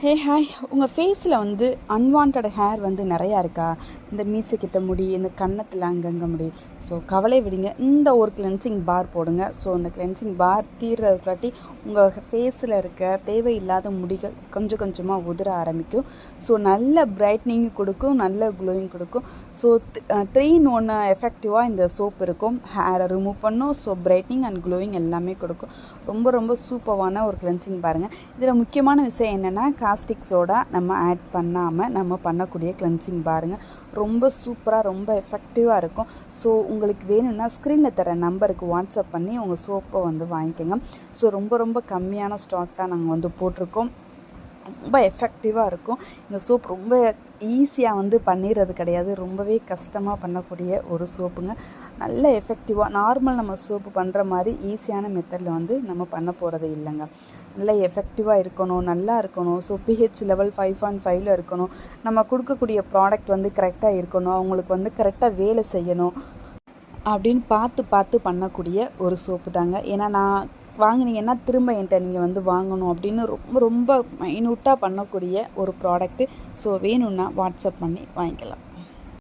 Hey hi உங்கள் ஃபேஸில் வந்து அன்வான்ட் ஹேர் வந்து நிறையா இருக்கா? இந்த மீசைக்கிட்ட முடி, இந்த கன்னத்தில் அங்கங்கே முடி. ஸோ கவலை விடுங்க, இந்த ஒரு கிளென்சிங் பார் போடுங்க. ஸோ இந்த கிளென்சிங் பார் தீர்றதுக்காட்டி உங்கள் ஃபேஸில் இருக்க தேவையில்லாத முடிகள் கொஞ்சம் கொஞ்சமாக உதிர ஆரம்பிக்கும். ஸோ நல்ல பிரைட்னிங் கொடுக்கும், நல்ல க்ளோயிங் கொடுக்கும். ஸோ 3 in 1 எஃபெக்டிவாக இந்த சோப் இருக்கும். ஹேரை ரிமூவ் பண்ணும், ஸோ பிரைட்னிங் அண்ட் க்ளோயிங் எல்லாமே கொடுக்கும். ரொம்ப ரொம்ப சூப்பரான ஒரு கிளென்சிங் பாருங்கள். இதில் முக்கியமான விஷயம் என்னென்னா, காஸ்டிக் சோடா நம்ம ஆட் பண்ணாமல் நம்ம பண்ணக்கூடிய கிளென்சிங் பாருங்கள். ரொம்ப சூப்பராக, ரொம்ப எஃபெக்டிவாக இருக்கும். ஸோ உங்களுக்கு வேணும்னா ஸ்க்ரீனில் தர நம்பருக்கு வாட்ஸ்அப் பண்ணி உங்கள் சோப்பை வந்து வாங்கிக்கோங்க. ஸோ ரொம்ப ரொம்ப கம்மியான ஸ்டாக் தான் நாங்கள் வந்து போட்டிருக்கோம். ரொம்ப எஃபெக்டிவாக இருக்கும். இந்த சோப் ரொம்ப ஈஸியாக வந்து பண்ணிடுறது கிடையாது, ரொம்பவே கஷ்டமாக பண்ணக்கூடிய ஒரு சோப்புங்க. நல்ல எஃபெக்டிவாக நார்மல் நம்ம சோப்பு பண்ணுற மாதிரி ஈஸியான மெத்தடில் வந்து நம்ம பண்ண போகிறது இல்லைங்க. நல்ல எஃபெக்டிவாக இருக்கணும், நல்லா இருக்கணும். ஸோ பிஹெச் லெவல் 5.5 இருக்கணும். நம்ம கொடுக்கக்கூடிய ப்ராடக்ட் வந்து கரெக்டாக இருக்கணும், அவங்களுக்கு வந்து கரெக்டாக வேலை செய்யணும் அப்படின்னு பார்த்து பார்த்து பண்ணக்கூடிய ஒரு சோப்பு தாங்க. ஏன்னா நான் வாங்கினீங்கன்னா திரும்ப என்கிட்ட நீங்கள் வந்து வாங்கணும் அப்படின்னு ரொம்ப ரொம்ப மைன்யூட்டாக பண்ணக்கூடிய ஒரு ப்ராடக்ட்டு. ஸோ வேணும்னா வாட்ஸ்அப் பண்ணி வாங்கிக்கலாம்.